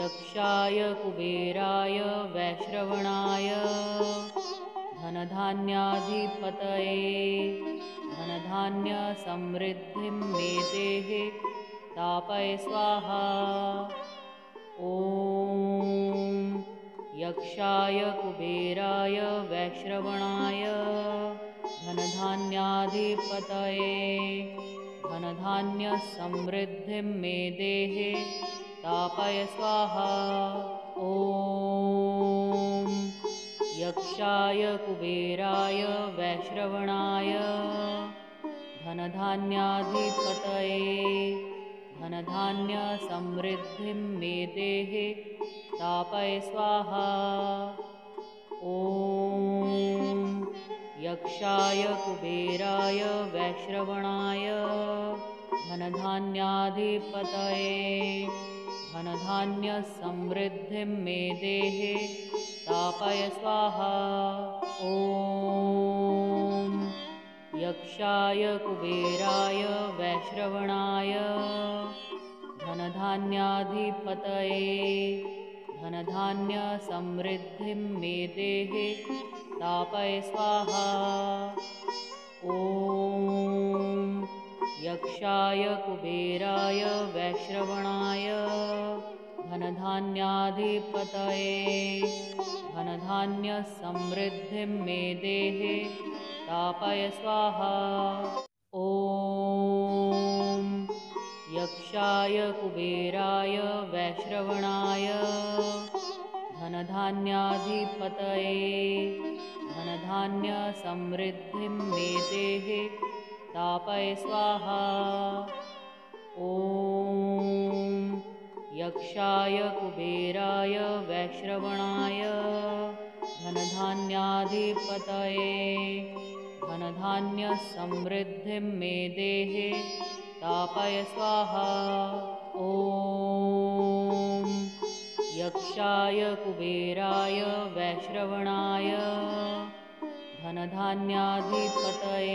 यक्षाय कुबेराय वैश्रवणाय धनधान्याधिपतये धनधान्यसमृद्धिं मे देहि स्थापय स्वाहा। ॐ यक्षाय कुबेराय वैश्रवणाय धनधान्याधिपतये धनधान्यसमृद्धिं मे देहि स्थापय स्वाहा। ॐ यक्षाय कुबेराय वैश्रवणाय धनधान्याधिपतये धनधान्यसमृद्धिं मे देहि स्थापय स्वाहा। ॐ यक्षाय कुबेराय वैश्रवणाय धनधान्याधिपतये धनधान्यसमृद्धिं मे देहि स्थापय स्वाहा। ॐ यक्षाय कुबेराय वैश्रवणाय धनधान्याधिपतये धनधान्यसमृद्धिं मे देहि स्थापय स्वाहा। ॐ यक्षाय कुबेराय वैश्रवणाय धनधान्याधिपतये धनधान्यसमृद्धिं मे देहि स्थापय स्वाहा। ॐ यक्षाय कुबेराय वैश्रवणाय धनधान्याधिपतये धनधान्यसमृद्धिं मे देहि स्थापय स्वाहा। ॐ यक्षाय कुबेराय वैश्रवणाय धनधान्याधिपतये धनधान्यसमृद्धिं मे देहि स्थापय स्वाहा। ॐ यक्षाय कुबेराय वैश्रवणाय धनधान्याधिपतये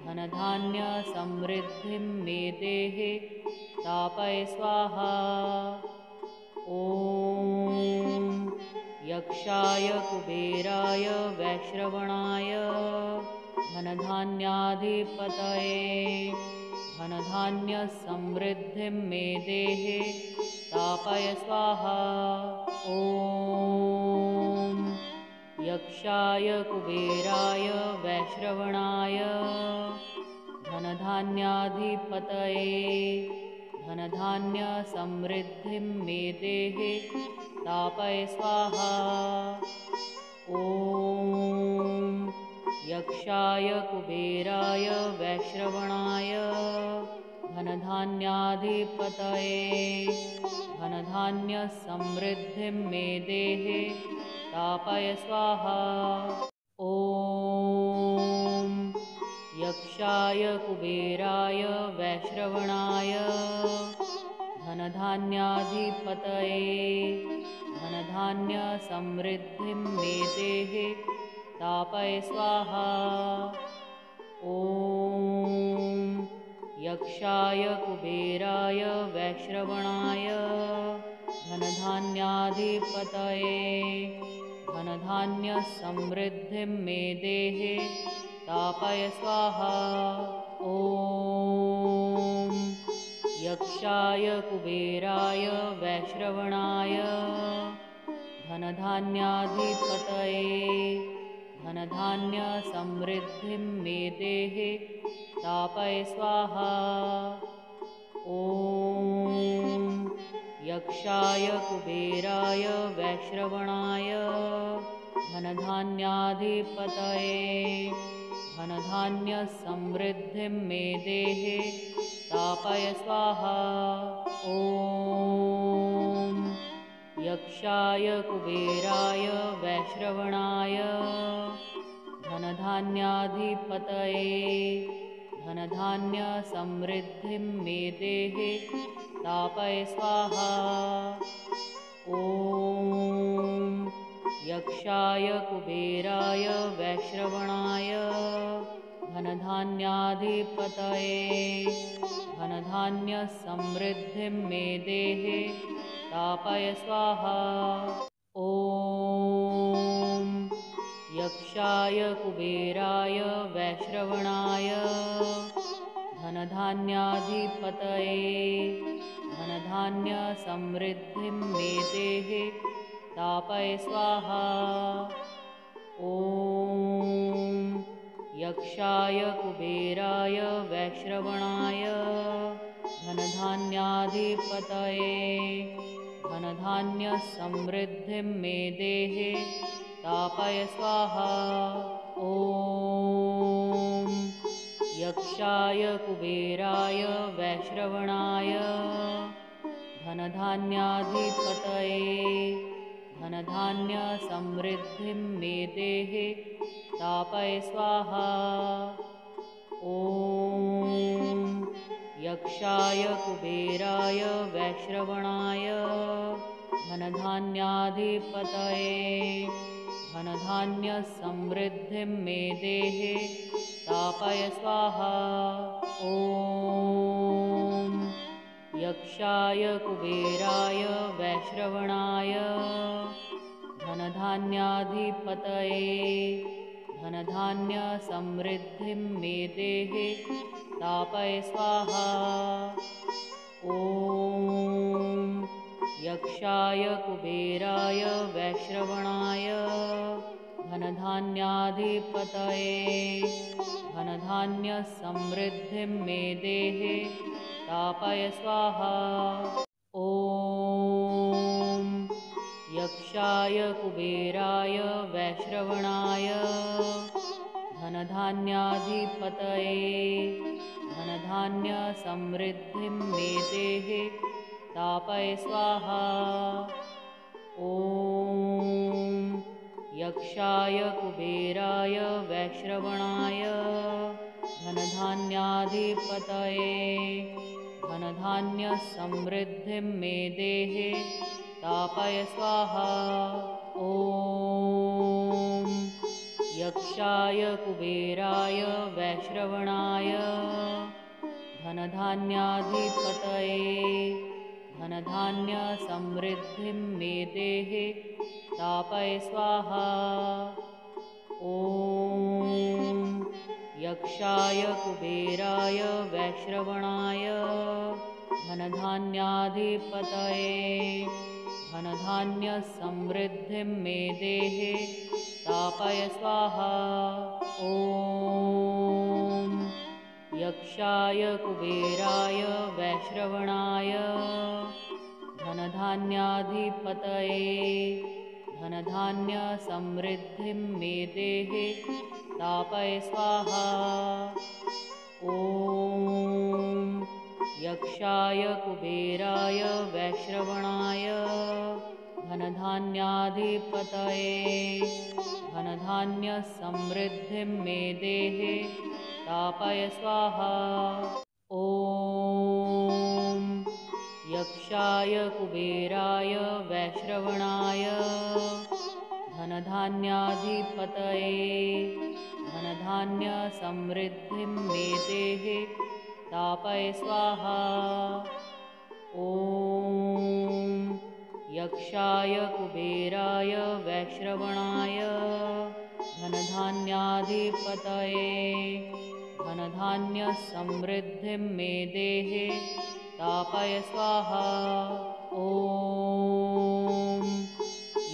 धनधान्यसमृद्धिं मे देहि स्थापय स्वाहा। ॐ यक्षाय कुबेराय वैश्रवणाय धनधान्याधिपतये धनधान्यसमृद्धिं मे देहि स्थापय स्वाहा। ॐ यक्षाय कुबेराय वैश्रवणाय धनधान्याधिपतये धनधान्यसमृद्धिं मे देहि स्थापय स्वाहा। ॐ यक्षाय कुबेराय वैश्रवणाय धनधान्याधिपतये धनधान्यसमृद्धिं मे देहि स्थापय स्वाहा। ॐ यक्षाय कुबेराय वैश्रवणाय धनधान्याधिपतये धनधान्यसमृद्धिं मे देहि स्थापय स्वाहा। ॐ यक्षाय कुबेराय वैश्रवणाय धनधान्याधिपतये धनधान्यसमृद्धिं मे देहि स्थापय स्वाहा। ॐ यक्षाय कुबेराय वैश्रवणाय धनधान्याधिपतये धनधान्यसमृद्धिं मे देहि स्थापय स्वाहा। ॐ यक्षाय कुबेराय वैश्रवणाय धनधान्याधिपतये धनधान्यसमृद्धिं मे देहि स्थापय स्वाहा। ॐ यक्षाय कुबेराय वैश्रवणाय धनधान्याधिपतये धनधान्यसमृद्धिं मे देहि स्थापय स्वाहा। ॐ यक्षाय कुबेराय वैश्रवणाय धनधान्याधिपतये धनधान्यसमृद्धिं मे देहि तापय स्वाहा। ॐ यक्षाय कुबेराय वैश्रवणाय धनधान्याधिपतये धनधान्यसमृद्धिं मे देहि तापय स्वाहा। ॐ यक्षाय कुबेराय वैश्रवणाय धनधान्याधिपतये धनधान्यसमृद्धिं मे देहि तापय स्वाहा। ॐ यक्षाय कुबेराय वैश्रवणाय धनधान्याधिपतये धनधान्यसमृद्धिं मे देहि तापय स्वाहा। ॐ यक्षाय कुबेराय वैश्रवणाय धनधान्याधिपतये धनधान्यसमृद्धिं मे देहि तापय स्वाहा। ॐ यक्षाय कुबेराय वैश्रवणाय धनधान्याधिपतये धनधान्यसमृद्धिं मे देहि तापय स्वाहा। ॐ यक्षाय कुबेराय वैश्रवणाय धनधान्याधिपतये धनधान्यसमृद्धिं मे देहि तापय स्वाहा। ॐ यक्षाय कुबेराय वैश्रवणाय धनधान्याधिपतये धनधान्यसमृद्धिं मे देहि तापय स्वाहा। ॐ यक्षाय कुबेराय वैश्रवणाय धनधान्याधिपतये धनधान्यसमृद्धिं मे देहि तापय स्वाहा। ॐ यक्षाय कुबेराय वैश्रवणाय धनधान्याधिपतये धनधान्यसमृद्धिं मे देहि तापय स्वाहा। ॐ यक्षाय कुबेराय वैश्रवणाय धनधान्याधिपतये धनधान्यसमृद्धिं मे देहि तापय स्वाहा। ॐ यक्षाय कुबेराय वैश्रवणाय धनधान्याधिपतये धनधान्यसमृद्धिं मे देहि तापय स्वाहा। ॐ यक्षाय कुबेराय वैश्रवणाय धनधान्याधिपतये धनधान्यसमृद्धिं मे देहि तापय स्वाहा। ॐ यक्षाय कुबेराय वैश्रवणाय धनधान्याधिपतये धनधान्यसमृद्धिं मे देहि तापय स्वाहा। ॐ यक्षाय कुबेराय वैश्रवणाय धनधान्याधिपतये धनधान्यसमृद्धिं मे देहि तापय स्वाहा। ॐ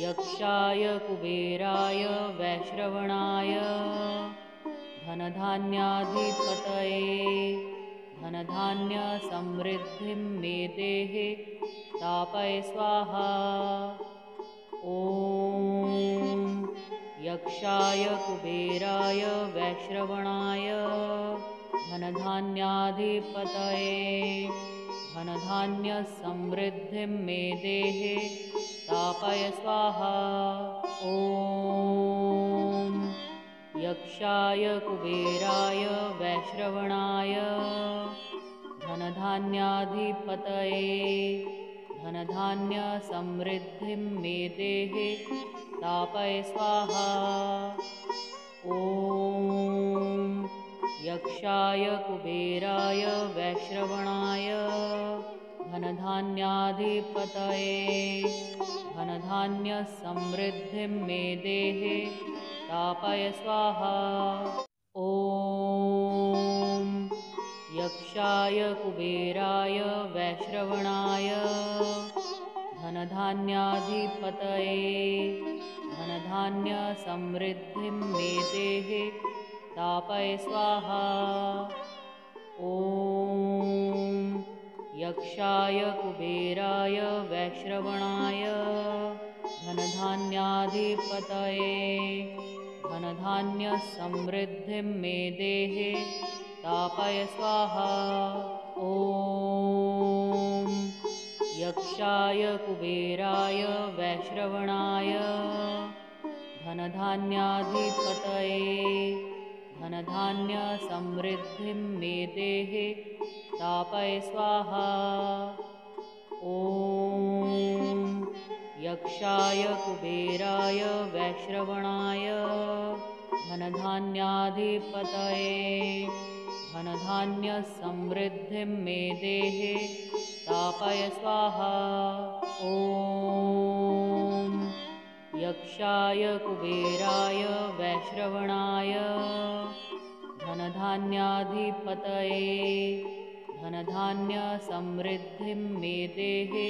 यक्षाय कुबेराय वैश्रवणाय धनधान्याधिपतये धनधान्यसमृद्धिं मे देहि तापय स्वाहा। ॐ यक्षाय कुबेराय वैश्रवणाय धनधान्याधिपतये धनधान्यसमृद्धिं मे देहि तापय स्वाहा। ॐ यक्षाय कुबेराय वैश्रवणाय धनधान्याधिपतये धनधान्यसमृद्धिं मे देहि तापय स्वाहा। ॐ यक्षाय कुबेराय वैश्रवणाय धनधान्याधिपतये धनधान्यसमृद्धिं मे देहे स्थापय स्वाहा। ॐ यक्षाय कुबेराय वैश्रवणाय धनधान्याधिपतये धनधान्यसमृद्धिं मे देहे स्थापय स्वाहा। ॐ यक्षाय कुबेराय वैश्रवणाय धनधान्याधिपतये धनधान्यसमृद्धिं मे देहे स्थापय स्वाहा। ॐ यक्षाय कुबेराय वैश्रवणाय धनधान्याधिपतये धनधान्यसमृद्धिं मे देहे स्थापय स्वाहा। ॐ यक्षाय कुबेराय वैश्रवणाय धनधान्याधिपतये धनधान्यसमृद्धिं मे देहे स्थापय स्वाहा। ॐ यक्षाय कुबेराय वैश्रवणाय धनधान्याधिपतये धनधान्यसमृद्धिं मे देहे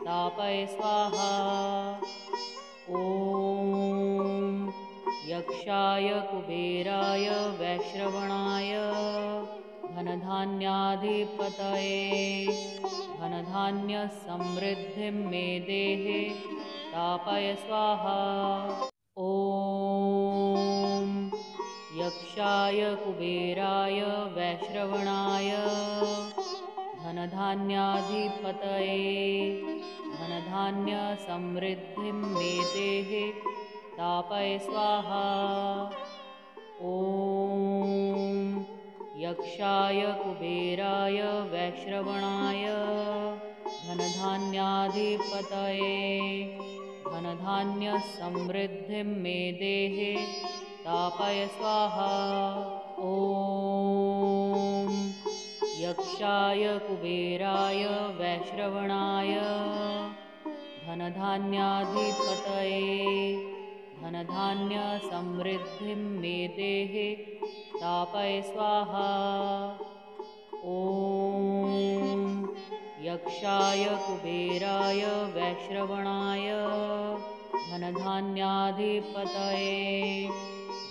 स्थापय स्वाहा। ॐ यक्षाय कुबेराय वैश्रवणाय धनधान्याधिपतये धनधान्यसमृद्धिं मे देहे स्थापय स्वाहा। ॐ यक्षाय कुबेराय वैश्रवणाय धनधान्याधिपतये धनधान्यसमृद्धिं मे देहे स्थापय स्वाहा। ॐ यक्षाय कुबेराय वैश्रवणाय धनधान्याधिपतये धनधान्यसमृद्धिं मे देहे स्थापय स्वाहा। ॐ यक्षाय कुबेराय वैश्रवणाय धनधान्याधिपतये धनधान्यसमृद्धिं मे देहे स्थापय स्वाहा। ॐ यक्षाय कुबेराय वैश्रवणाय धनधान्याधिपतये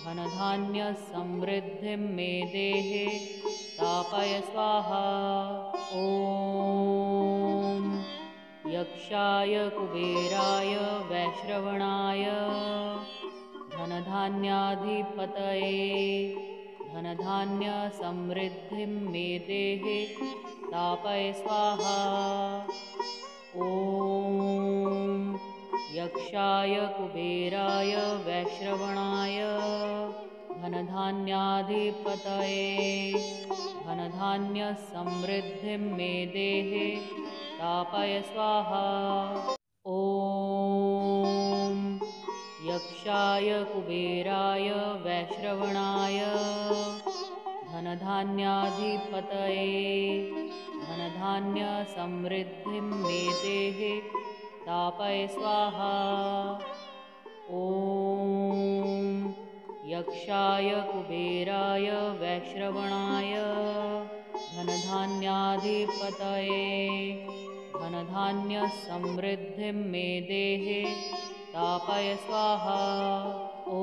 धनधान्यसमृद्धिं मे देहे स्थापय स्वाहा। ॐ यक्षाय कुबेराय वैश्रवणाय धनधान्याधिपतये धनधान्यसमृद्धिं मे देहे स्थापय स्वाहा। ॐ यक्षाय कुबेराय वैश्रवणाय धनधान्याधिपतये धनधान्यसमृद्धिं मे देहे स्थापय स्वाहा। ॐ यक्षाय कुबेराय वैश्रवणाय धनधान्याधिपतये धनधान्यसमृद्धिं मे देहे स्थापय स्वाहा। ॐ यक्षाय कुबेराय वैश्रवणाय धनधान्याधिपतये धनधान्यसमृद्धिं मे देहे स्थापय स्वाहा। ॐ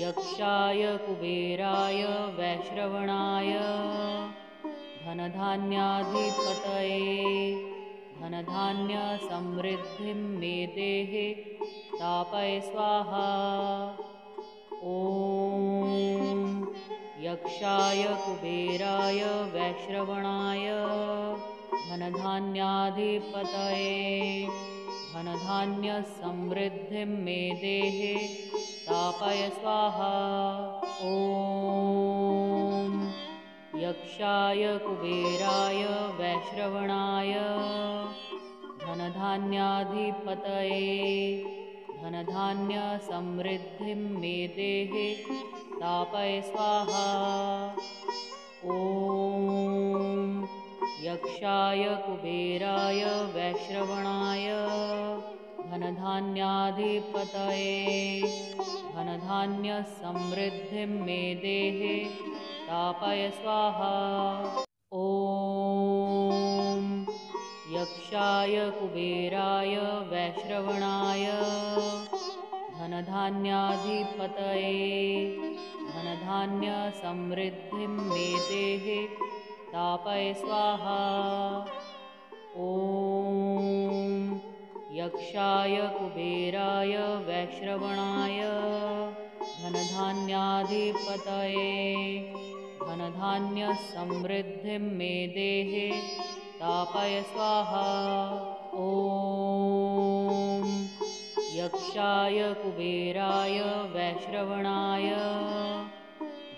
यक्षाय कुबेराय वैश्रवणाय धनधान्याधिपतये धनधान्यसमृद्धिं मे देहे स्थापय स्वाहा। ॐ यक्षाय कुबेराय वैश्रवणाय धनधान्याधिपतये धनधान्यसमृद्धिं मे देहे स्थापय स्वाहा। ॐ यक्षाय कुबेराय वैश्रवणाय धनधान्याधिपतये धनधान्यसमृद्धिं मे देहे स्थापय स्वाहा। ॐ यक्षाय कुबेराय वैश्रवणाय धनधान्याधिपतये धनधान्यसमृद्धिं मे देहे तापय स्वाहा। ॐ यक्षाय कुबेराय वैश्रवणाय धनधान्याधिपतये धनधान्यसमृद्धिं मे देहे तापय स्वाहा। ॐ यक्षाय कुबेराय वैश्रवणाय धनधान्याधिपतये धनधान्यसमृद्धिं मे देहे तापय स्वाहा। ॐ यक्षाय कुबेराय वैश्रवणाय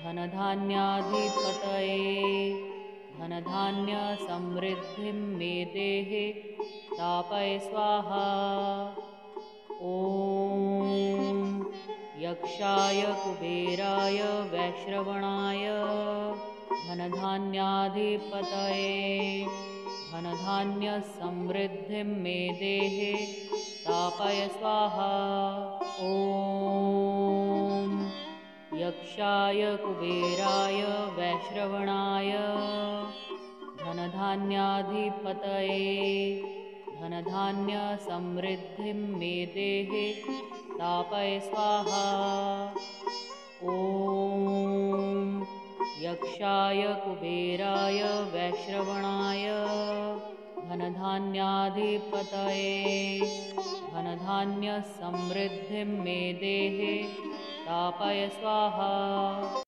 धनधान्याधिपतये धनधान्यसमृद्धिं मे देहे तापय स्वाहा। ॐ यक्षाय कुबेराय वैश्रवणाय धनधान्याधिपतये धनधान्यसमृद्धिं मे देहे तापय स्वाहा। ॐ यक्षाय कुबेराय वैश्रवणाय धनधान्याधिपतये धनधान्यसमृद्धिं मे देहे तापय स्वाहा। ॐ यक्षाय कुबेराय वैश्रवणाय धनधान्याधिपतये धनधान्यसमृद्धिं मे देहे तापय स्वाहा।